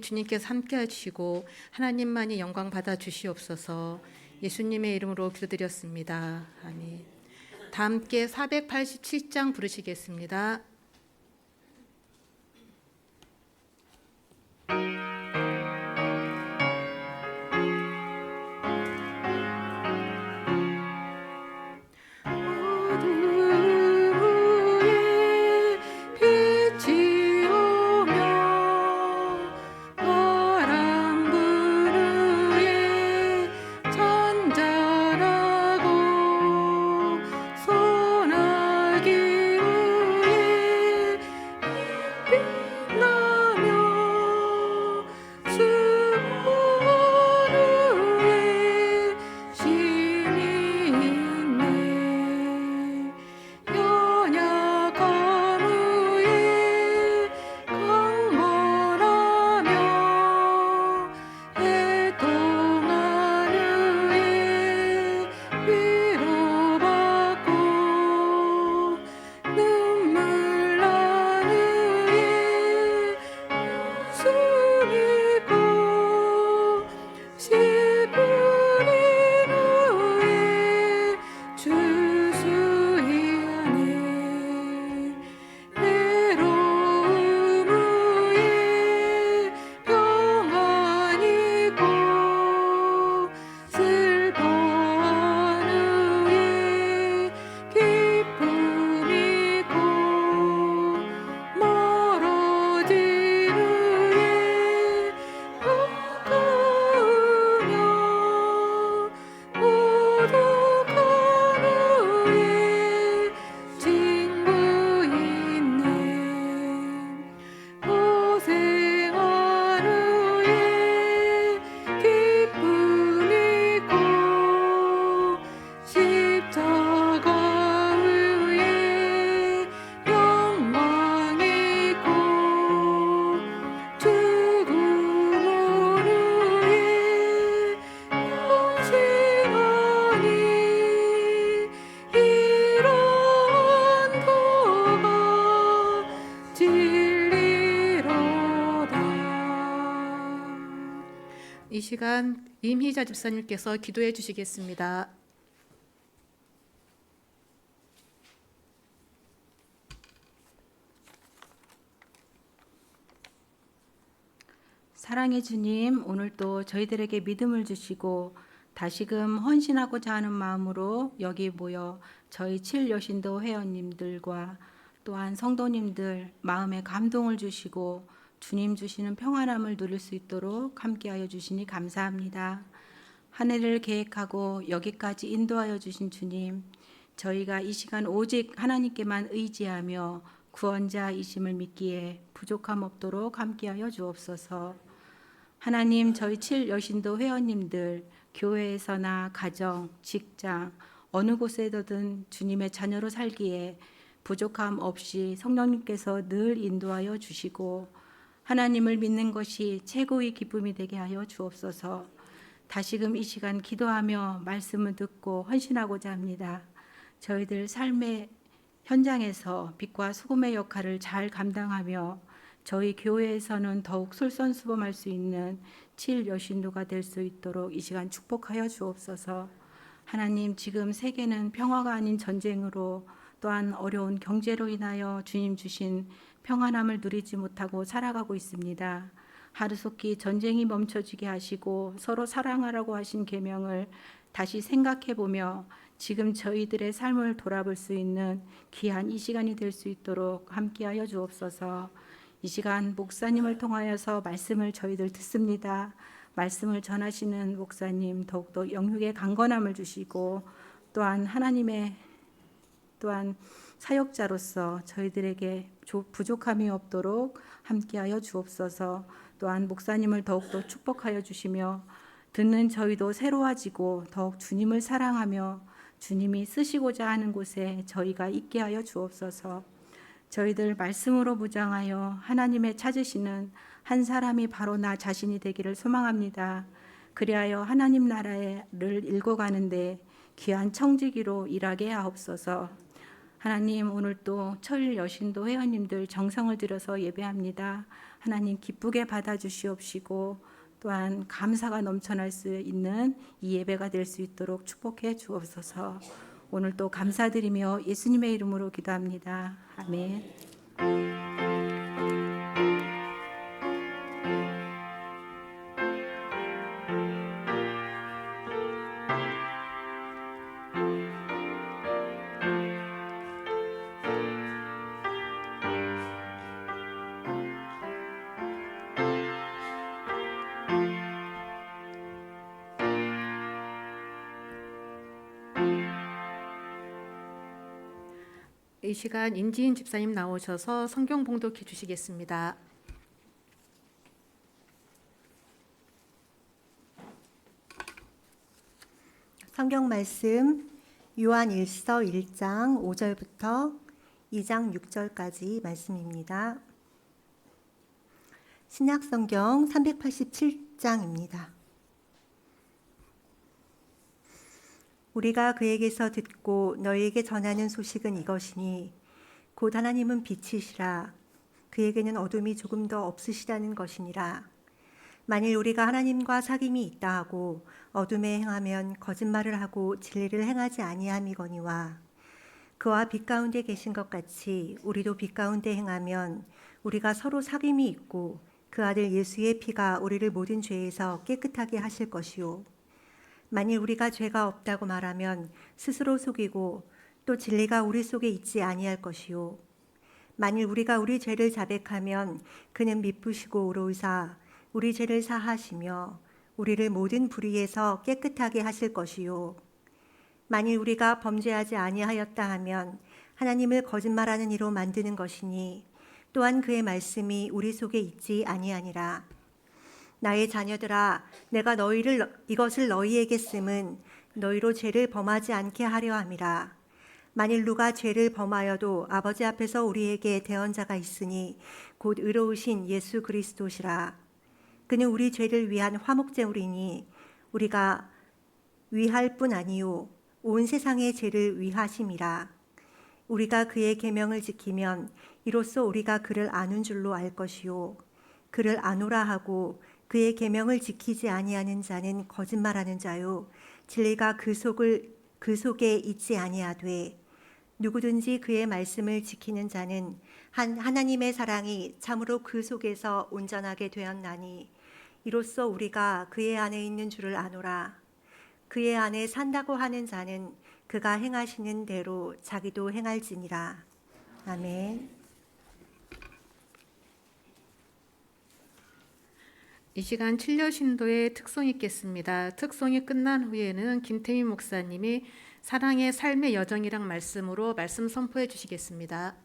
주님께서 함께 해주시고 하나님만이 영광 받아 주시옵소서. 예수님의 이름으로 기도드렸습니다. 아멘. 다 함께 487장 부르시겠습니다. 이 시간 임희자 집사님께서 기도해 주시겠습니다. 사랑의 주님, 오늘 또 저희들에게 믿음을 주시고 다시금 헌신하고자 하는 마음으로 여기 모여 저희 7여신도 회원님들과 또한 성도님들 마음에 감동을 주시고 주님 주시는 평안함을 누릴 수 있도록 함께하여 주시니 감사합니다. 한 해를 계획하고 여기까지 인도하여 주신 주님, 저희가 이 시간 오직 하나님께만 의지하며 구원자이심을 믿기에 부족함 없도록 함께하여 주옵소서. 하나님, 저희 7여신도 회원님들 교회에서나 가정, 직장 어느 곳에든 주님의 자녀로 살기에 부족함 없이 성령님께서 늘 인도하여 주시고 하나님을 믿는 것이 최고의 기쁨이 되게 하여 주옵소서. 다시금 이 시간 기도하며 말씀을 듣고 헌신하고자 합니다. 저희들 삶의 현장에서 빛과 소금의 역할을 잘 감당하며 저희 교회에서는 더욱 솔선수범할 수 있는 7여신도가 될 수 있도록 이 시간 축복하여 주옵소서. 하나님, 지금 세계는 평화가 아닌 전쟁으로 또한 어려운 경제로 인하여 주님 주신 평안함을 누리지 못하고 살아가고 있습니다. 하루속히 전쟁이 멈춰지게 하시고 서로 사랑하라고 하신 계명을 다시 생각해 보며 지금 저희들의 삶을 돌아볼 수 있는 귀한 이 시간이 될 수 있도록 함께하여 주옵소서. 이 시간 목사님을 통하여서 말씀을 저희들 듣습니다. 말씀을 전하시는 목사님 더욱더 영육의 강건함을 주시고 또한 하나님의 또한 사역자로서 저희들에게 부족함이 없도록 함께하여 주옵소서. 또한 목사님을 더욱더 축복하여 주시며 듣는 저희도 새로워지고 더욱 주님을 사랑하며 주님이 쓰시고자 하는 곳에 저희가 있게 하여 주옵소서. 저희들 말씀으로 무장하여 하나님의 찾으시는 한 사람이 바로 나 자신이 되기를 소망합니다. 그리하여 하나님 나라를 읽어가는데 귀한 청지기로 일하게 하옵소서. 하나님, 오늘 또 철 여신도 회원님들 정성을 들여서 예배합니다. 하나님 기쁘게 받아주시옵시고 또한 감사가 넘쳐날 수 있는 이 예배가 될 수 있도록 축복해 주옵소서. 오늘 또 감사드리며 예수님의 이름으로 기도합니다. 아멘. 이 시간 임지인 집사님 나오셔서 성경 봉독해 주시겠습니다. 성경 말씀 요한일서 1장 5절부터 2장 6절까지 말씀입니다. 신약성경 387장입니다. 우리가 그에게서 듣고 너희에게 전하는 소식은 이것이니 곧 하나님은 빛이시라 그에게는 어둠이 조금 더 없으시다는 것이니라. 만일 우리가 하나님과 사귐이 있다 하고 어둠에 행하면 거짓말을 하고 진리를 행하지 아니함이거니와 그와 빛 가운데 계신 것 같이 우리도 빛 가운데 행하면 우리가 서로 사귐이 있고 그 아들 예수의 피가 우리를 모든 죄에서 깨끗하게 하실 것이요 만일 우리가 죄가 없다고 말하면 스스로 속이고 또 진리가 우리 속에 있지 아니할 것이요 만일 우리가 우리 죄를 자백하면 그는 미쁘시고 의로우사 우리 죄를 사하시며 우리를 모든 불의에서 깨끗하게 하실 것이요 만일 우리가 범죄하지 아니하였다 하면 하나님을 거짓말하는 이로 만드는 것이니 또한 그의 말씀이 우리 속에 있지 아니하니라. 나의 자녀들아 내가 이것을 너희에게 씀은 너희로 죄를 범하지 않게 하려 함이라. 만일 누가 죄를 범하여도 아버지 앞에서 우리에게 대언자가 있으니 곧 의로우신 예수 그리스도시라. 그는 우리 죄를 위한 화목제물이니 우리가 위할 뿐 아니요 온 세상의 죄를 위하심이라. 우리가 그의 계명을 지키면 이로써 우리가 그를 아는 줄로 알 것이요 그를 아노라 하고 그의 계명을 지키지 아니하는 자는 거짓말하는 자요 진리가 그 속에 있지 아니하되 누구든지 그의 말씀을 지키는 자는 하나님의 사랑이 참으로 그 속에서 온전하게 되었나니 이로써 우리가 그의 안에 있는 줄을 아노라. 그의 안에 산다고 하는 자는 그가 행하시는 대로 자기도 행할지니라. 아멘. 이 시간 7년 신도의 특송이 있겠습니다. 특송이 끝난 후에는 김태희 목사님이 사랑의 삶의 여정이란 말씀으로 말씀 선포해 주시겠습니다.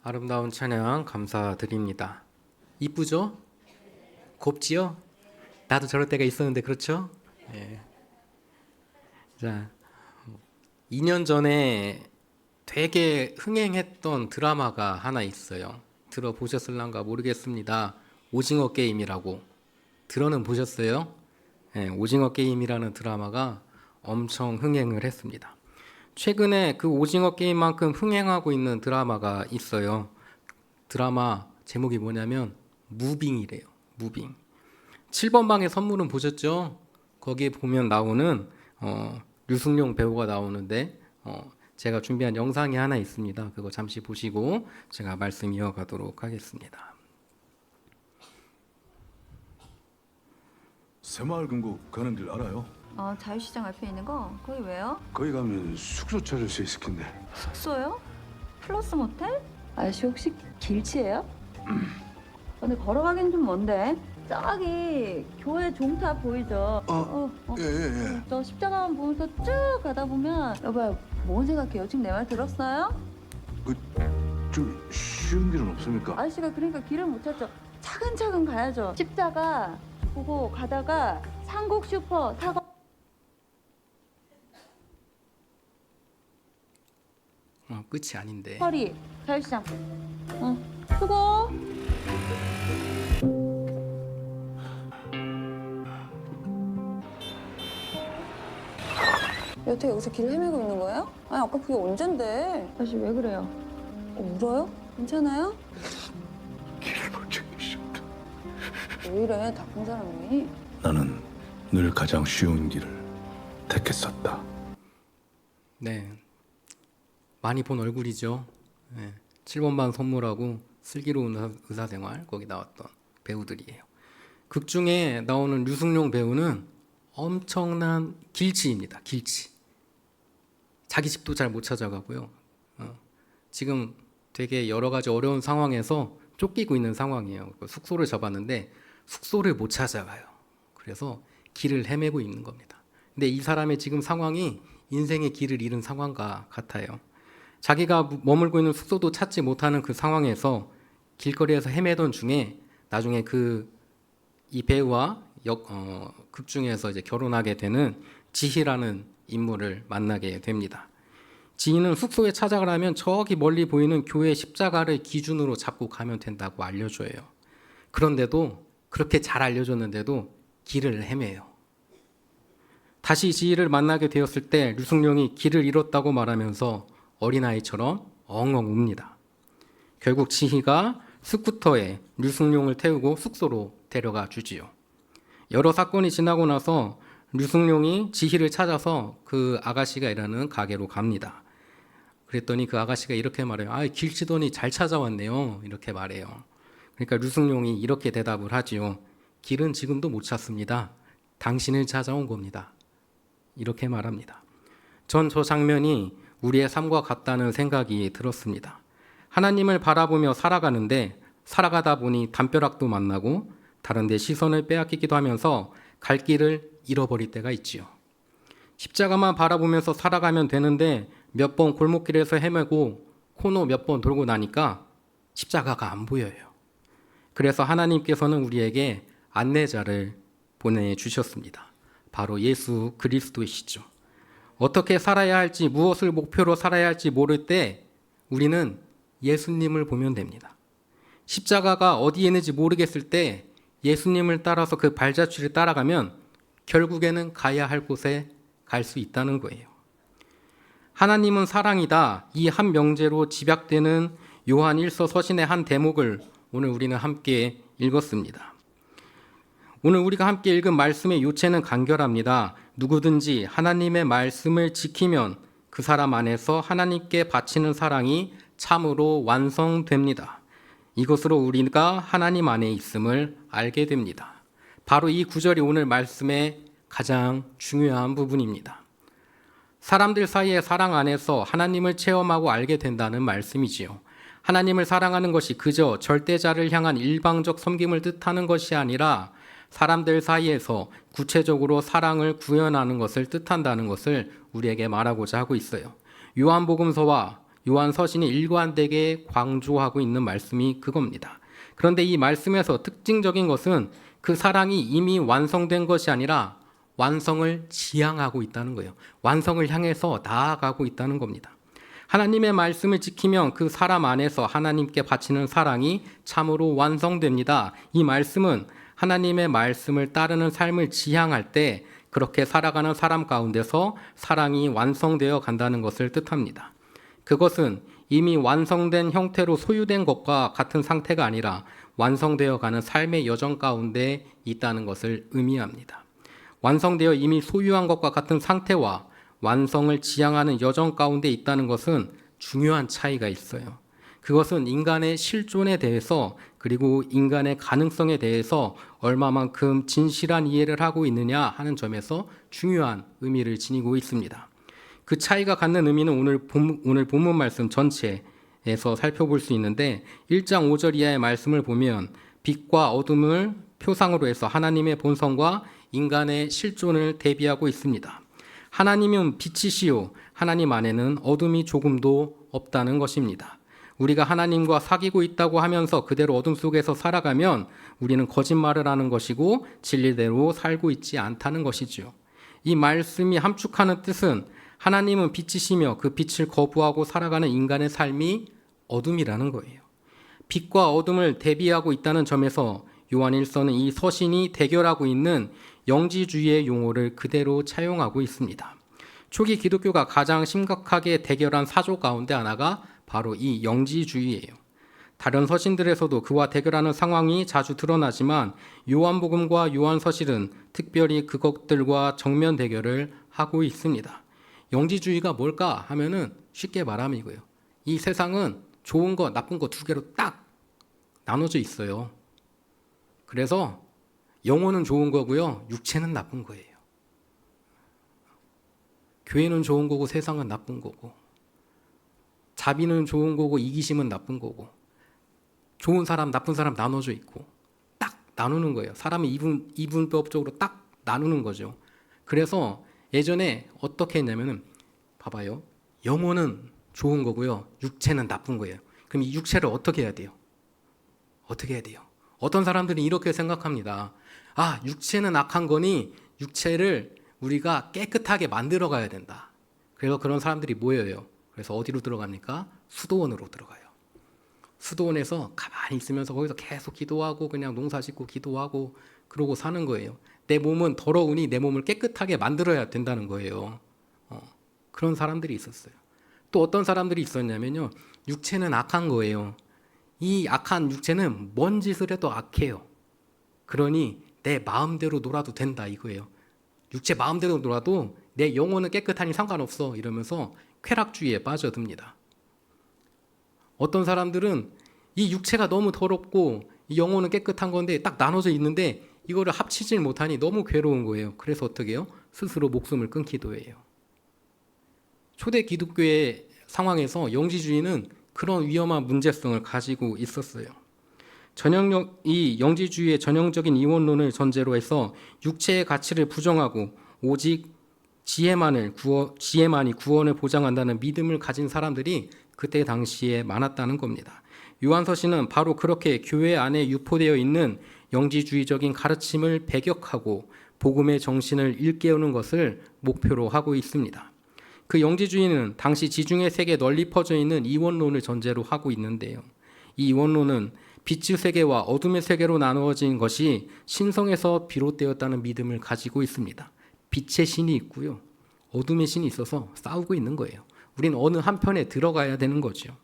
아름다운 찬양 감사드립니다. 이쁘죠? 곱지요? 나도 저럴 때가 있었는데 그렇죠? 예. 자, 2년 전에 되게 흥행했던 드라마가 하나 있어요. 들어보셨을란가 모르겠습니다. 오징어 게임이라고. 들어는 보셨어요? 예, 오징어 게임이라는 드라마가 엄청 흥행을 했습니다. 최근에 그 오징어 게임만큼 흥행하고 있는 드라마가 있어요. 드라마 제목이 뭐냐면 무빙이래요. 무빙. 7번 방의 선물은 보셨죠? 거기에 보면 나오는 류승룡 배우가 나오는데 제가 준비한 영상이 하나 있습니다. 그거 잠시 보시고 제가 말씀 이어가도록 하겠습니다. 새마을금고 가는 길 알아요? 자유시장 앞에 있는 거? 거기 왜요? 거기 가면 숙소 찾을 수 있을 텐데. 숙소요? 플러스 모텔? 아저씨 혹시 길치예요? 근데 걸어가긴 좀 먼데. 저기 교회 종탑 보이죠? 예. 저 십자가만 보면서 쭉 가다 보면 여보야 뭔 생각해요? 지금 내 말 들었어요? 좀 쉬운 길은 없습니까? 아저씨가 그러니까 길을 못 찾죠. 차근차근 가야죠. 십자가 보고 가다가 상국 슈퍼 사과 끝이 아닌데. 허리 자유시장. 수고. 여태 여기서 길을 헤매고 있는 거예요? 아니 아까 그게 언젠데? 아저씨 왜 그래요? 울어요? 괜찮아요? 길을 못 찾겠습니다. 왜 이래 나쁜 사람이? 나는 늘 가장 쉬운 길을 택했었다. 네, 많이 본 얼굴이죠. 네, 7번 방 선물하고 슬기로운 의사생활 거기 나왔던 배우들이에요. 극 중에 나오는 류승룡 배우는 엄청난 길치입니다. 길치. 자기 집도 잘 못 찾아가고요. 지금 되게 여러 가지 어려운 상황에서 쫓기고 있는 상황이에요. 숙소를 잡았는데 숙소를 못 찾아가요. 그래서 길을 헤매고 있는 겁니다. 근데 이 사람의 지금 상황이 인생의 길을 잃은 상황과 같아요. 자기가 머물고 있는 숙소도 찾지 못하는 그 상황에서 길거리에서 헤매던 중에 나중에 이 배우와 극 중에서 이제 결혼하게 되는 지희라는 인물을 만나게 됩니다. 지희는 숙소에 찾아가려면 저기 멀리 보이는 교회 십자가를 기준으로 잡고 가면 된다고 알려줘요. 그런데도 그렇게 잘 알려줬는데도 길을 헤매요. 다시 지희를 만나게 되었을 때 류승룡이 길을 잃었다고 말하면서 어린아이처럼 엉엉 웁니다. 결국 지희가 스쿠터에 류승룡을 태우고 숙소로 데려가 주지요. 여러 사건이 지나고 나서 류승룡이 지희를 찾아서 그 아가씨가 일하는 가게로 갑니다. 그랬더니 그 아가씨가 이렇게 말해요. 길치더니 잘 찾아왔네요. 이렇게 말해요. 그러니까 류승룡이 이렇게 대답을 하지요. 길은 지금도 못 찾습니다. 당신을 찾아온 겁니다. 이렇게 말합니다. 전 저 장면이 우리의 삶과 같다는 생각이 들었습니다. 하나님을 바라보며 살아가는데 살아가다 보니 담벼락도 만나고 다른 데 시선을 빼앗기기도 하면서 갈 길을 잃어버릴 때가 있지요. 십자가만 바라보면서 살아가면 되는데 몇 번 골목길에서 헤매고 코너 몇 번 돌고 나니까 십자가가 안 보여요. 그래서 하나님께서는 우리에게 안내자를 보내주셨습니다. 바로 예수 그리스도이시죠. 어떻게 살아야 할지, 무엇을 목표로 살아야 할지 모를 때 우리는 예수님을 보면 됩니다. 십자가가 어디에 있는지 모르겠을 때 예수님을 따라서 그 발자취를 따라가면 결국에는 가야 할 곳에 갈 수 있다는 거예요. 하나님은 사랑이다. 이 한 명제로 집약되는 요한 1서 서신의 한 대목을 오늘 우리는 함께 읽었습니다. 오늘 우리가 함께 읽은 말씀의 요체는 간결합니다. 누구든지 하나님의 말씀을 지키면 그 사람 안에서 하나님께 바치는 사랑이 참으로 완성됩니다. 이것으로 우리가 하나님 안에 있음을 알게 됩니다. 바로 이 구절이 오늘 말씀의 가장 중요한 부분입니다. 사람들 사이의 사랑 안에서 하나님을 체험하고 알게 된다는 말씀이지요. 하나님을 사랑하는 것이 그저 절대자를 향한 일방적 섬김을 뜻하는 것이 아니라 사람들 사이에서 구체적으로 사랑을 구현하는 것을 뜻한다는 것을 우리에게 말하고자 하고 있어요. 요한복음서와 요한 서신이 일관되게 강조하고 있는 말씀이 그겁니다. 그런데 이 말씀에서 특징적인 것은 그 사랑이 이미 완성된 것이 아니라 완성을 지향하고 있다는 거예요. 완성을 향해서 나아가고 있다는 겁니다. 하나님의 말씀을 지키면 그 사람 안에서 하나님께 바치는 사랑이 참으로 완성됩니다. 이 말씀은 하나님의 말씀을 따르는 삶을 지향할 때 그렇게 살아가는 사람 가운데서 사랑이 완성되어 간다는 것을 뜻합니다. 그것은 이미 완성된 형태로 소유된 것과 같은 상태가 아니라 완성되어 가는 삶의 여정 가운데 있다는 것을 의미합니다. 완성되어 이미 소유한 것과 같은 상태와 완성을 지향하는 여정 가운데 있다는 것은 중요한 차이가 있어요. 그것은 인간의 실존에 대해서 그리고 인간의 가능성에 대해서 얼마만큼 진실한 이해를 하고 있느냐 하는 점에서 중요한 의미를 지니고 있습니다. 그 차이가 갖는 의미는 오늘 본문 말씀 전체에서 살펴볼 수 있는데 1장 5절 이하의 말씀을 보면 빛과 어둠을 표상으로 해서 하나님의 본성과 인간의 실존을 대비하고 있습니다. 하나님은 빛이시요 하나님 안에는 어둠이 조금도 없다는 것입니다. 우리가 하나님과 사귀고 있다고 하면서 그대로 어둠 속에서 살아가면 우리는 거짓말을 하는 것이고 진리대로 살고 있지 않다는 것이죠. 이 말씀이 함축하는 뜻은 하나님은 빛이시며 그 빛을 거부하고 살아가는 인간의 삶이 어둠이라는 거예요. 빛과 어둠을 대비하고 있다는 점에서 요한 1서는 이 서신이 대결하고 있는 영지주의의 용어를 그대로 차용하고 있습니다. 초기 기독교가 가장 심각하게 대결한 사조 가운데 하나가 바로 이 영지주의예요. 다른 서신들에서도 그와 대결하는 상황이 자주 드러나지만 요한복음과 요한서신은 특별히 그것들과 정면 대결을 하고 있습니다. 영지주의가 뭘까 하면은 쉽게 말하면 이거예요. 이 세상은 좋은 거, 나쁜 거 두 개로 딱 나눠져 있어요. 그래서 영혼은 좋은 거고요. 육체는 나쁜 거예요. 교회는 좋은 거고 세상은 나쁜 거고 자비는 좋은 거고 이기심은 나쁜 거고 좋은 사람, 나쁜 사람 나눠져 있고 딱 나누는 거예요. 사람이 이분법적으로 딱 나누는 거죠. 그래서 예전에 어떻게 했냐면은 봐봐요. 영혼은 좋은 거고요. 육체는 나쁜 거예요. 그럼 이 육체를 어떻게 해야 돼요? 어떻게 해야 돼요? 어떤 사람들이 이렇게 생각합니다. 아, 육체는 악한 거니 육체를 우리가 깨끗하게 만들어 가야 된다. 그래서 그런 사람들이 모여요. 그래서 어디로 들어갑니까? 수도원으로 들어가요. 수도원에서 가만히 있으면서 거기서 계속 기도하고 그냥 농사 짓고 기도하고 그러고 사는 거예요. 내 몸은 더러우니 내 몸을 깨끗하게 만들어야 된다는 거예요. 그런 사람들이 있었어요. 또 어떤 사람들이 있었냐면요. 육체는 악한 거예요. 이 악한 육체는 뭔 짓을 해도 악해요. 그러니 내 마음대로 놀아도 된다 이거예요. 육체 마음대로 놀아도 내 영혼은 깨끗하니 상관없어 이러면서 쾌락주의에 빠져듭니다. 어떤 사람들은 이 육체가 너무 더럽고 이 영혼은 깨끗한 건데 딱 나눠져 있는데 이거를 합치질 못하니 너무 괴로운 거예요. 그래서 어떻게 해요? 스스로 목숨을 끊기도 해요. 초대 기독교의 상황에서 영지주의는 그런 위험한 문제성을 가지고 있었어요. 이 영지주의의 전형적인 이원론을 전제로 해서 육체의 가치를 부정하고 오직 지혜만이 구원을 보장한다는 믿음을 가진 사람들이 그때 당시에 많았다는 겁니다. 요한서신은 바로 그렇게 교회 안에 유포되어 있는 영지주의적인 가르침을 배격하고 복음의 정신을 일깨우는 것을 목표로 하고 있습니다. 그 영지주의는 당시 지중해 세계에 널리 퍼져 있는 이원론을 전제로 하고 있는데요. 이 이원론은 빛의 세계와 어둠의 세계로 나누어진 것이 신성에서 비롯되었다는 믿음을 가지고 있습니다. 빛의 신이 있고요. 어둠의 신이 있어서 싸우고 있는 거예요. 우리는 어느 한편에 들어가야 되는 거죠.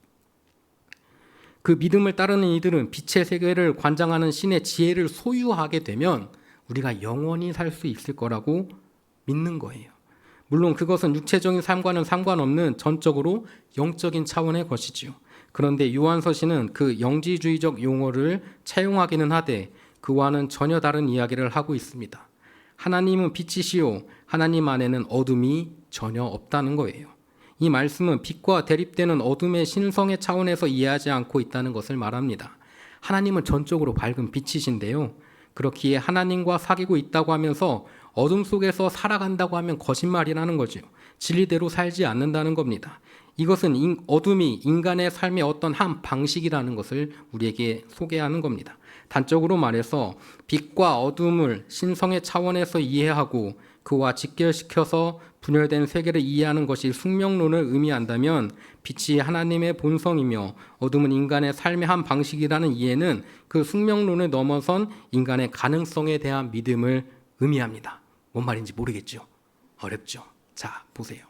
그 믿음을 따르는 이들은 빛의 세계를 관장하는 신의 지혜를 소유하게 되면 우리가 영원히 살 수 있을 거라고 믿는 거예요. 물론 그것은 육체적인 삶과는 상관없는 전적으로 영적인 차원의 것이지요. 그런데 요한서신은 그 영지주의적 용어를 차용하기는 하되 그와는 전혀 다른 이야기를 하고 있습니다. 하나님은 빛이시요 하나님 안에는 어둠이 전혀 없다는 거예요. 이 말씀은 빛과 대립되는 어둠의 신성의 차원에서 이해하지 않고 있다는 것을 말합니다. 하나님은 전적으로 밝은 빛이신데요. 그렇기에 하나님과 사귀고 있다고 하면서 어둠 속에서 살아간다고 하면 거짓말이라는 거죠. 진리대로 살지 않는다는 겁니다. 이것은 어둠이 인간의 삶의 어떤 한 방식이라는 것을 우리에게 소개하는 겁니다. 단적으로 말해서 빛과 어둠을 신성의 차원에서 이해하고 그와 직결시켜서 분열된 세계를 이해하는 것이 숙명론을 의미한다면 빛이 하나님의 본성이며 어둠은 인간의 삶의 한 방식이라는 이해는 그 숙명론을 넘어선 인간의 가능성에 대한 믿음을 의미합니다. 뭔 말인지 모르겠죠? 어렵죠? 자, 보세요.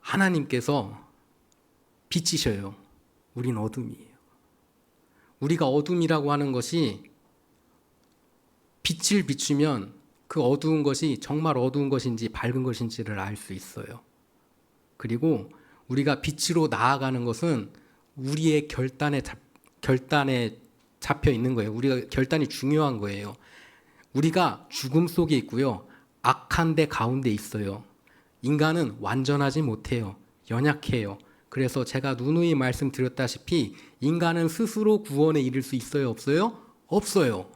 하나님께서 빛이셔요. 우린 어둠이에요. 우리가 어둠이라고 하는 것이 빛을 비추면 그 어두운 것이 정말 어두운 것인지 밝은 것인지를 알 수 있어요. 그리고 우리가 빛으로 나아가는 것은 우리의 결단에 잡혀 있는 거예요. 우리가 결단이 중요한 거예요. 우리가 죽음 속에 있고요. 악한 데 가운데 있어요. 인간은 완전하지 못해요. 연약해요. 그래서 제가 누누이 말씀드렸다시피 인간은 스스로 구원에 이를 수 있어요? 없어요? 없어요.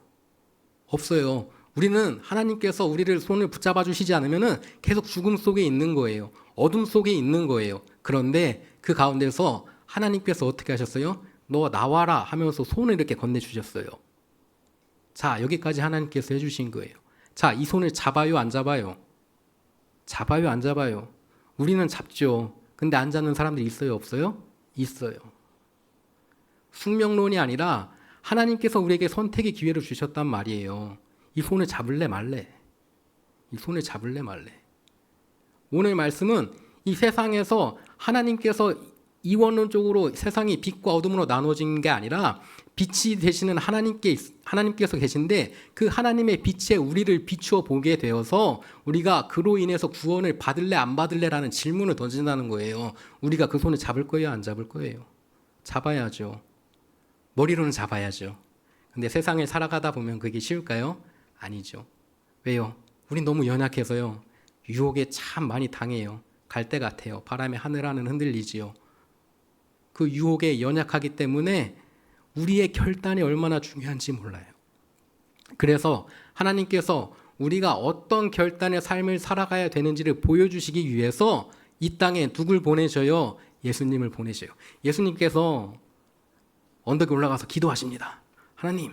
없어요. 우리는 하나님께서 우리를 손을 붙잡아 주시지 않으면 계속 죽음 속에 있는 거예요. 어둠 속에 있는 거예요. 그런데 그 가운데서 하나님께서 어떻게 하셨어요? 너 나와라 하면서 손을 이렇게 건네주셨어요. 자, 여기까지 하나님께서 해주신 거예요. 자, 이 손을 잡아요, 안 잡아요? 잡아요, 안 잡아요? 우리는 잡죠. 근데 안 잡는 사람들이 있어요, 없어요? 있어요. 숙명론이 아니라 하나님께서 우리에게 선택의 기회를 주셨단 말이에요. 이 손을 잡을래 말래? 이 손을 잡을래 말래? 오늘 말씀은 이 세상에서 하나님께서 이원론적으로 세상이 빛과 어둠으로 나눠진 게 아니라 빛이 되시는 하나님께서 계신데 그 하나님의 빛에 우리를 비추어 보게 되어서 우리가 그로 인해서 구원을 받을래 안 받을래라는 질문을 던진다는 거예요. 우리가 그 손을 잡을 거예요, 안 잡을 거예요? 잡아야죠. 머리로는 잡아야죠. 근데 세상을 살아가다 보면 그게 쉬울까요? 아니죠. 왜요? 우린 너무 연약해서요. 유혹에 참 많이 당해요. 갈대 같아요. 바람에 하늘하늘 흔들리지요. 그 유혹에 연약하기 때문에 우리의 결단이 얼마나 중요한지 몰라요. 그래서 하나님께서 우리가 어떤 결단의 삶을 살아가야 되는지를 보여주시기 위해서 이 땅에 누굴 보내셔요? 예수님을 보내셔요. 예수님께서 언덕에 올라가서 기도하십니다. 하나님,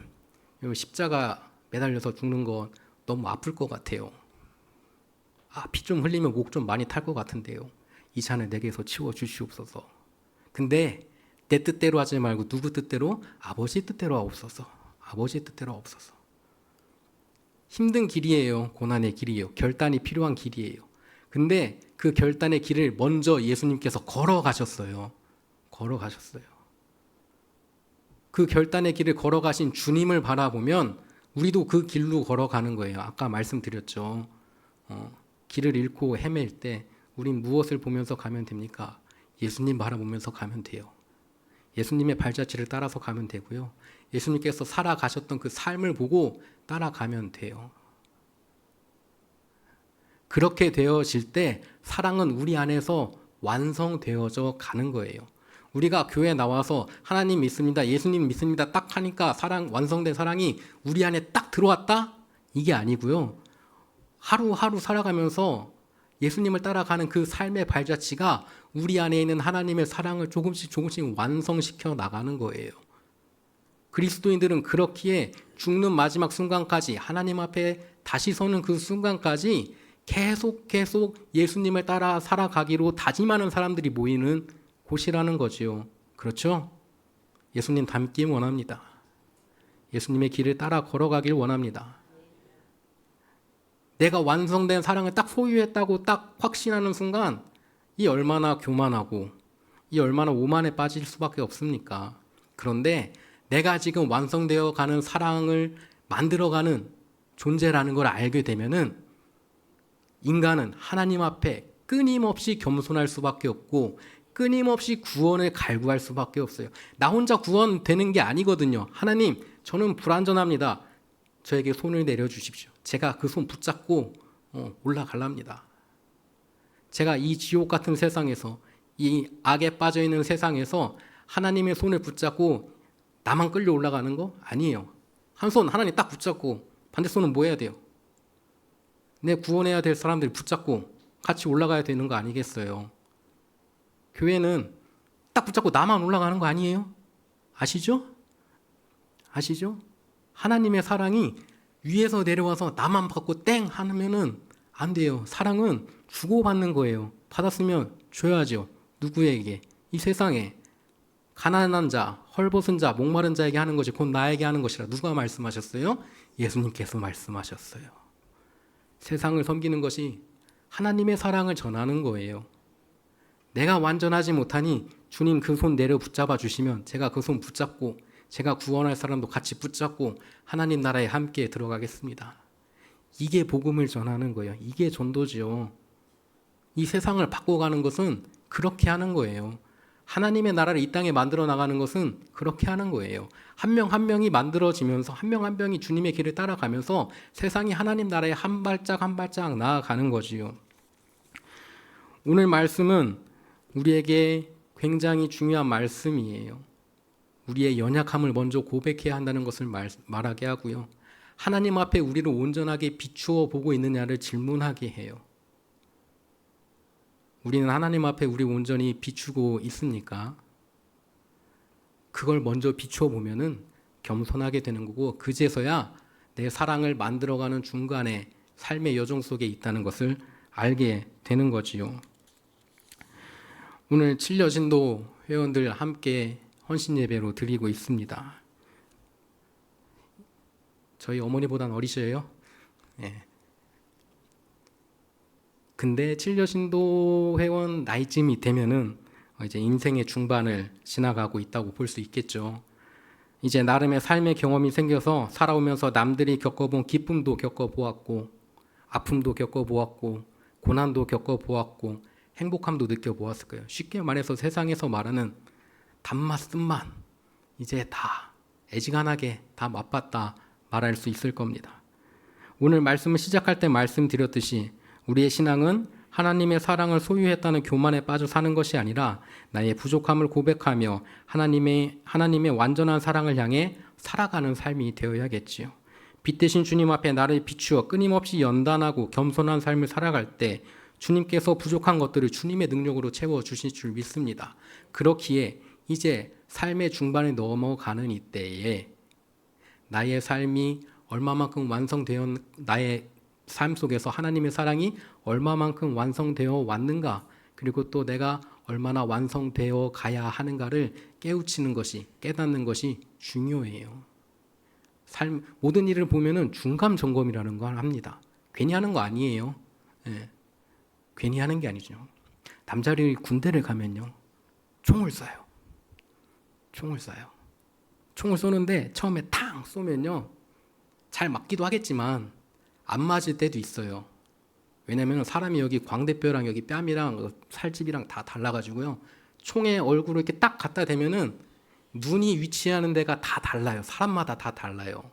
이 십자가 매달려서 죽는 건 너무 아플 것 같아요. 피 좀 흘리면 목 좀 많이 탈 것 같은데요. 이 잔을 내게서 치워 주시옵소서. 근데 내 뜻대로 하지 말고 누구 뜻대로? 아버지 뜻대로 하옵소서. 아버지 뜻대로 하옵소서. 힘든 길이에요. 고난의 길이에요. 결단이 필요한 길이에요. 근데 그 결단의 길을 먼저 예수님께서 걸어가셨어요. 걸어가셨어요. 그 결단의 길을 걸어가신 주님을 바라보면 우리도 그 길로 걸어가는 거예요. 아까 말씀드렸죠. 길을 잃고 헤맬 때 우린 무엇을 보면서 가면 됩니까? 예수님 바라보면서 가면 돼요. 예수님의 발자취를 따라서 가면 되고요. 예수님께서 살아가셨던 그 삶을 보고 따라가면 돼요. 그렇게 되어질 때 사랑은 우리 안에서 완성되어져 가는 거예요. 우리가 교회에 나와서 하나님 믿습니다, 예수님 믿습니다 딱 하니까 완성된 사랑이 우리 안에 딱 들어왔다? 이게 아니고요. 하루하루 살아가면서 예수님을 따라가는 그 삶의 발자취가 우리 안에 있는 하나님의 사랑을 조금씩 완성시켜 나가는 거예요. 그리스도인들은 그렇기에 죽는 마지막 순간까지 하나님 앞에 다시 서는 그 순간까지 계속 예수님을 따라 살아가기로 다짐하는 사람들이 모이는 곳이라는 거지요. 그렇죠? 예수님 닮기 원합니다. 예수님의 길을 따라 걸어가길 원합니다. 내가 완성된 사랑을 딱 소유했다고 딱 확신하는 순간 이 얼마나 교만하고 이 얼마나 오만에 빠질 수밖에 없습니까? 그런데 내가 지금 완성되어 가는 사랑을 만들어가는 존재라는 걸 알게 되면은 인간은 하나님 앞에 끊임없이 겸손할 수밖에 없고 끊임없이 구원을 갈구할 수밖에 없어요. 나 혼자 구원되는 게 아니거든요. 하나님, 저는 불완전합니다. 저에게 손을 내려주십시오. 제가 그 손 붙잡고 올라갈랍니다. 제가 이 지옥 같은 세상에서 이 악에 빠져있는 세상에서 하나님의 손을 붙잡고 나만 끌려 올라가는 거 아니에요. 한 손 하나님 딱 붙잡고 반대 손은 뭐 해야 돼요? 내 구원해야 될 사람들 붙잡고 같이 올라가야 되는 거 아니겠어요? 교회는 딱 붙잡고 나만 올라가는 거 아니에요? 아시죠? 아시죠? 하나님의 사랑이 위에서 내려와서 나만 받고 땡 하면은 안 돼요. 사랑은 주고받는 거예요. 받았으면 줘야죠. 누구에게? 이 세상에 가난한 자, 헐벗은 자, 목마른 자에게 하는 것이 곧 나에게 하는 것이라 누가 말씀하셨어요? 예수님께서 말씀하셨어요. 세상을 섬기는 것이 하나님의 사랑을 전하는 거예요. 내가 완전하지 못하니 주님 그 손 내려 붙잡아 주시면 제가 그 손 붙잡고 제가 구원할 사람도 같이 붙잡고 하나님 나라에 함께 들어가겠습니다. 이게 복음을 전하는 거예요. 이게 전도지요. 이 세상을 바꿔가는 것은 그렇게 하는 거예요. 하나님의 나라를 이 땅에 만들어 나가는 것은 그렇게 하는 거예요. 한 명 한 명이 만들어지면서 한 명 한 명이 주님의 길을 따라가면서 세상이 하나님 나라에 한 발짝 한 발짝 나아가는 거지요. 오늘 말씀은 우리에게 굉장히 중요한 말씀이에요. 우리의 연약함을 먼저 고백해야 한다는 것을 말하게 하고요. 하나님 앞에 우리를 온전하게 비추어 보고 있느냐를 질문하게 해요. 우리는 하나님 앞에 우리 온전히 비추고 있습니까? 그걸 먼저 비추어 보면은 겸손하게 되는 거고 그제서야 내 사랑을 만들어가는 중간에 삶의 여정 속에 있다는 것을 알게 되는 거지요. 오늘 7여신도 회원들 함께 헌신 예배로 드리고 있습니다. 저희 어머니보단 어리셔요. 네. 근데 7여신도 회원 나이쯤이 되면은 이제 인생의 중반을 지나가고 있다고 볼 수 있겠죠. 이제 나름의 삶의 경험이 생겨서 살아오면서 남들이 겪어본 기쁨도 겪어보았고 아픔도 겪어보았고 고난도 겪어보았고 행복함도 느껴보았을 거예요. 쉽게 말해서 세상에서 말하는 단맛 쓴맛 이제 다 애지간하게 다 맛봤다 말할 수 있을 겁니다. 오늘 말씀을 시작할 때 말씀드렸듯이 우리의 신앙은 하나님의 사랑을 소유했다는 교만에 빠져 사는 것이 아니라 나의 부족함을 고백하며 하나님의 완전한 사랑을 향해 살아가는 삶이 되어야겠지요. 빛 대신 주님 앞에 나를 비추어 끊임없이 연단하고 겸손한 삶을 살아갈 때 주님께서 부족한 것들을 주님의 능력으로 채워주실 줄 믿습니다. 그렇기에 이제 삶의 중반에 넘어가는 이때에 나의 삶이 얼마만큼 완성되어 나의 삶 속에서 하나님의 사랑이 얼마만큼 완성되어 왔는가 그리고 또 내가 얼마나 완성되어 가야 하는가를 깨우치는 것이 깨닫는 것이 중요해요. 모든 일을 보면은 중간 점검이라는 걸 합니다. 괜히 하는 거 아니에요. 예. 괜히 하는 게 아니죠. 남자들이 군대를 가면요 총을 쏴요. 총을 쏴요. 총을 쏘는데 처음에 탕 쏘면요 잘 맞기도 하겠지만 안 맞을 때도 있어요. 왜냐하면 사람이 여기 광대뼈랑 여기 뺨이랑 살집이랑 다 달라가지고요. 총에 얼굴을 이렇게 딱 갖다 대면은 눈이 위치하는 데가 다 달라요. 사람마다 다 달라요.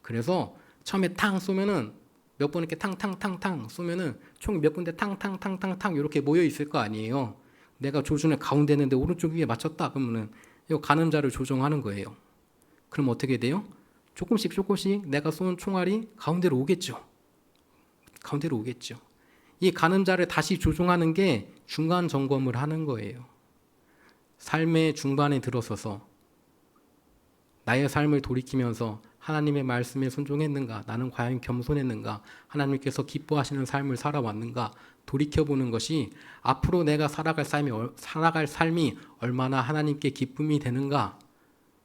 그래서 처음에 탕 쏘면은 몇 번 이렇게 탕탕탕탕 쏘면은 총이 몇 군데 탕탕탕탕탕 이렇게 모여 있을 거 아니에요. 내가 조준을 가운데 했는데 오른쪽 위에 맞췄다 그러면은 이 가늠자를 조정하는 거예요. 그럼 어떻게 돼요? 조금씩 내가 쏜 총알이 가운데로 오겠죠. 가운데로 오겠죠. 이 가늠자를 다시 조종하는 게 중간 점검을 하는 거예요. 삶의 중반에 들어서서 나의 삶을 돌이키면서 하나님의 말씀에 순종했는가? 나는 과연 겸손했는가? 하나님께서 기뻐하시는 삶을 살아왔는가? 돌이켜보는 것이 앞으로 내가 살아갈 삶이 얼마나 하나님께 기쁨이 되는가?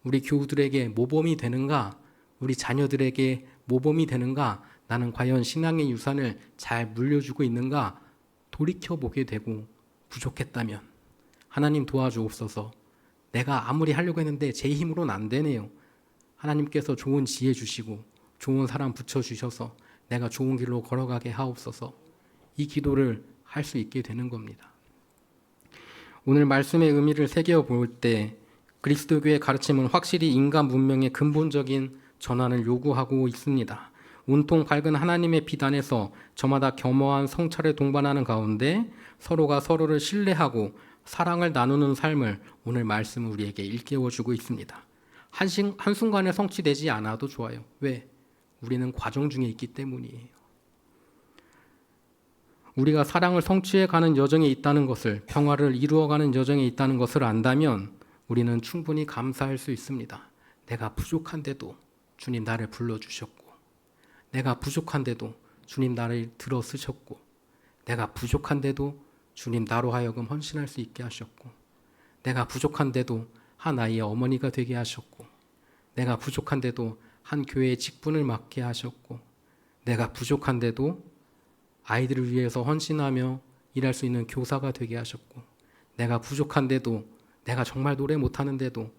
우리 교우들에게 모범이 되는가? 우리 자녀들에게 모범이 되는가? 나는 과연 신앙의 유산을 잘 물려주고 있는가? 돌이켜보게 되고 부족했다면 하나님 도와주옵소서. 내가 아무리 하려고 했는데 제 힘으로는 안 되네요. 하나님께서 좋은 지혜 주시고 좋은 사람 붙여주셔서 내가 좋은 길로 걸어가게 하옵소서. 이 기도를 할 수 있게 되는 겁니다. 오늘 말씀의 의미를 새겨볼 때 그리스도교의 가르침은 확실히 인간 문명의 근본적인 전환을 요구하고 있습니다. 온통 밝은 하나님의 빛 안에서 저마다 겸허한 성찰에 동반하는 가운데 서로가 서로를 신뢰하고 사랑을 나누는 삶을 오늘 말씀은 우리에게 일깨워주고 있습니다. 한순간에 성취되지 않아도 좋아요. 왜? 우리는 과정 중에 있기 때문이에요. 우리가 사랑을 성취해가는 여정에 있다는 것을, 평화를 이루어가는 여정에 있다는 것을 안다면 우리는 충분히 감사할 수 있습니다. 내가 부족한데도 주님 나를 불러주셨고, 내가 부족한데도 주님 나를 들어 쓰셨고, 내가 부족한데도 주님 나로 하여금 헌신할 수 있게 하셨고, 내가 부족한데도 한 아이의 어머니가 되게 하셨고, 내가 부족한데도 한 교회의 직분을 맡게 하셨고, 내가 부족한데도 아이들을 위해서 헌신하며 일할 수 있는 교사가 되게 하셨고, 내가 부족한데도, 내가 정말 노래 못하는데도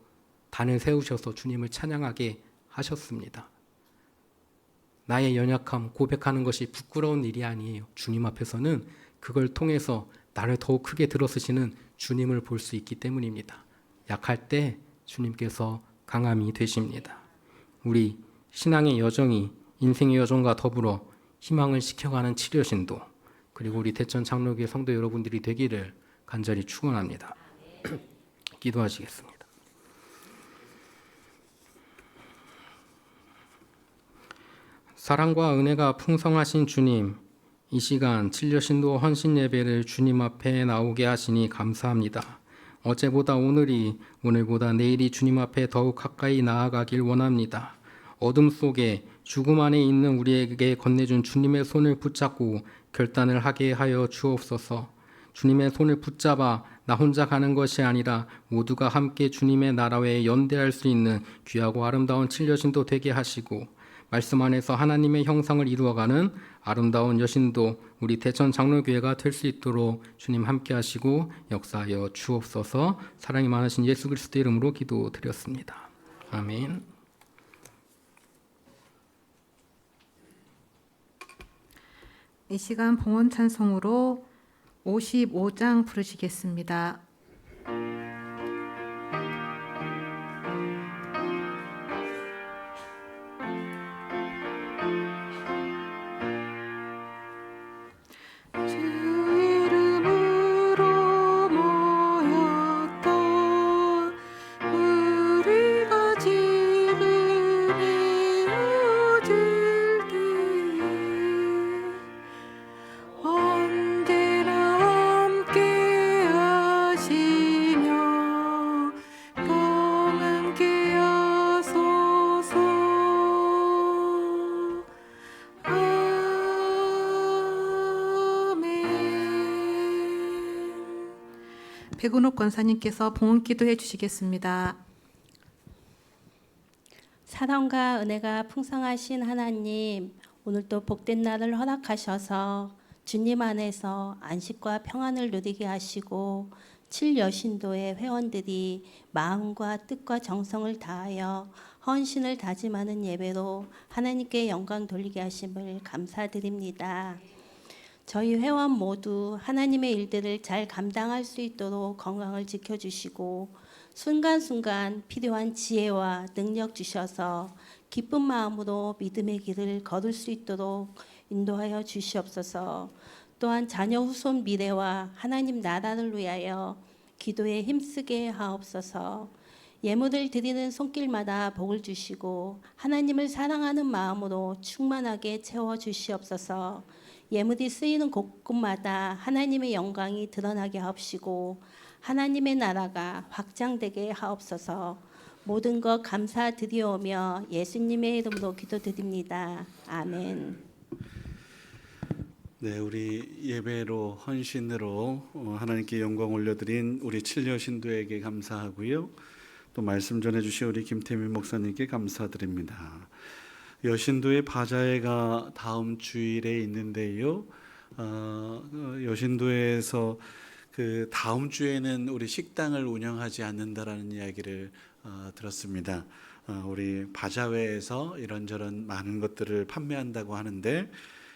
단을 세우셔서 주님을 찬양하게 하셨습니다. 나의 연약함 고백하는 것이 부끄러운 일이 아니에요. 주님 앞에서는 그걸 통해서 나를 더욱 크게 들어쓰시는 주님을 볼 수 있기 때문입니다. 약할 때 주님께서 강함이 되십니다. 우리 신앙의 여정이 인생의 여정과 더불어 희망을 시켜가는 치료신도, 그리고 우리 대천 장로교회 성도 여러분들이 되기를 간절히 축원합니다. 기도하시겠습니다. 사랑과 은혜가 풍성하신 주님, 이 시간 진료신도 헌신 예배를 주님 앞에 나오게 하시니 감사합니다. 어제보다 오늘보다 내일이 주님 앞에 더욱 가까이 나아가길 원합니다. 어둠 속에 죽음 안에 있는 우리에게 건네준 주님의 손을 붙잡고 결단을 하게 하여 주옵소서. 주님의 손을 붙잡아 나 혼자 가는 것이 아니라 모두가 함께 주님의 나라에 연대할 수 있는 귀하고 아름다운 진료신도 되게 하시고, 말씀 안에서 하나님의 형상을 이루어가는 아름다운 여신도 우리 대천 장로교회가 될 수 있도록 주님 함께 하시고 역사하여 주옵소서. 사랑이 많으신 예수 그리스도의 이름으로 기도드렸습니다. 아멘. 이 시간 봉헌 찬송으로 55장 부르시겠습니다. 주 이름으로 모였다 우리가 지금 헤어질 때에 언제나 함께 하시며 평안케 하소서. 백은옥 권사님께서 봉헌 기도해 주시겠습니다. 사랑과 은혜가 풍성하신 하나님, 오늘도 복된 날을 허락하셔서 주님 안에서 안식과 평안을 누리게 하시고 7여신도의 회원들이 마음과 뜻과 정성을 다하여 헌신을 다짐하는 예배로 하나님께 영광 돌리게 하심을 감사드립니다. 저희 회원 모두 하나님의 일들을 잘 감당할 수 있도록 건강을 지켜주시고 순간순간 필요한 지혜와 능력 주셔서 기쁜 마음으로 믿음의 길을 걸을 수 있도록 인도하여 주시옵소서. 또한 자녀 후손 미래와 하나님 나라를 위하여 기도에 힘쓰게 하옵소서. 예물을 드리는 손길마다 복을 주시고 하나님을 사랑하는 마음으로 충만하게 채워 주시옵소서. 예물이 쓰이는 곳곳마다 하나님의 영광이 드러나게 하옵시고 하나님의 나라가 확장되게 하옵소서. 모든 것 감사드리오며 예수님의 이름으로 기도드립니다. 아멘. 네, 우리 예배로 헌신으로 하나님께 영광 올려드린 우리 7여신도에게 감사하고요. 또 말씀 전해주신 우리 김태민 목사님께 감사드립니다. 여신도의 바자회가 다음 주일에 있는데요. 여신도에서 그 다음 주에는 우리 식당을 운영하지 않는다라는 이야기를 들었습니다. 우리 바자회에서 이런저런 많은 것들을 판매한다고 하는데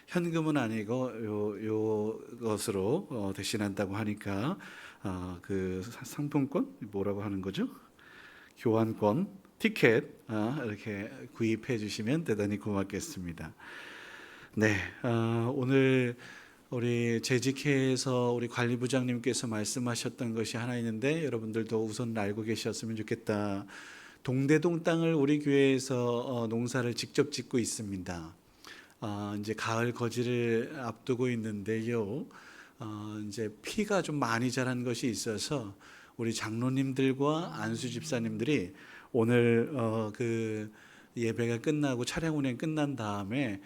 현금은 아니고 요것으로 대신한다고 하니까 그 상품권 뭐라고 하는 거죠? 교환권, 티켓 이렇게 구입해 주시면 대단히 고맙겠습니다. 네, 오늘 우리 재직회에서 우리 관리부장님께서 말씀하셨던 것이 하나 있는데 여러분들도 우선 알고 계셨으면 좋겠다. 동대동 땅을 우리 교회에서 농사를 직접 짓고 있습니다. 이제 가을 거지를 앞두고 있는데요. 이제 피가 좀 많이 자란 것이 있어서 우리 장로님들과 안수 집사님들이 오늘 그 예배가 끝나고 차량 운행 끝난 다음에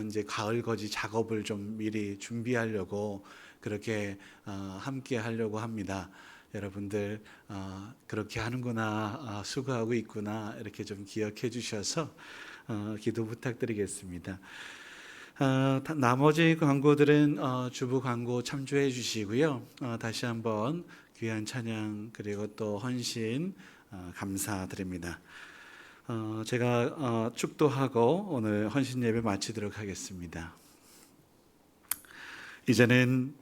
이제 가을 거지 작업을 좀 미리 준비하려고 그렇게 함께 하려고 합니다. 여러분들 그렇게 하는구나, 수고하고 있구나 이렇게 좀 기억해 주셔서 기도 부탁드리겠습니다. 나머지 광고들은 주부 광고 참조해 주시고요. 다시 한번 귀한 찬양 그리고 또 헌신 감사드립니다. 제가 축도하고 오늘 헌신 예배 마치도록 하겠습니다. 이제는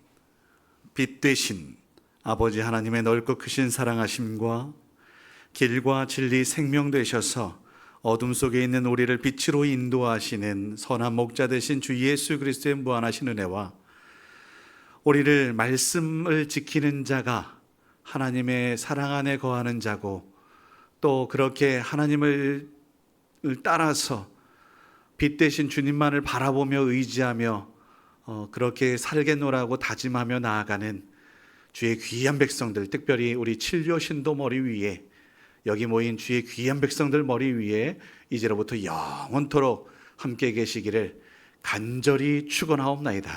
빛 되신 아버지 하나님의 넓고 크신 사랑하심과 길과 진리 생명 되셔서 어둠 속에 있는 우리를 빛으로 인도하시는 선한 목자 되신 주 예수 그리스도의 무한하신 은혜와 우리를 말씀을 지키는 자가 하나님의 사랑 안에 거하는 자고 또 그렇게 하나님을 따라서 빛 대신 주님만을 바라보며 의지하며 그렇게 살겠노라고 다짐하며 나아가는 주의 귀한 백성들, 특별히 우리 칠려 신도 머리 위에 여기 모인 주의 귀한 백성들 머리 위에 이제로부터 영원토록 함께 계시기를 간절히 축원하옵나이다.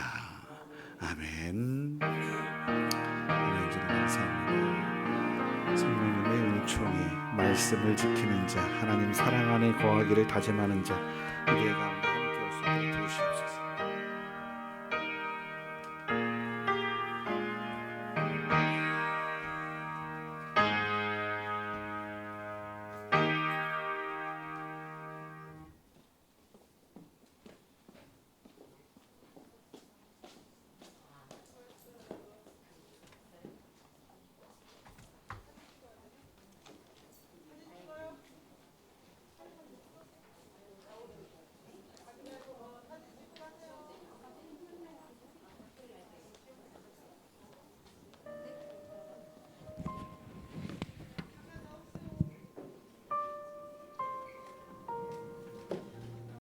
아멘. 하나님 주님 감사합니다. 성령님의 은총이 말씀을 지키는 자, 하나님 사랑 안에 거하기를 다짐하는 자, 우리의 가운데 함께 할 수 있도록 도우시옵소서.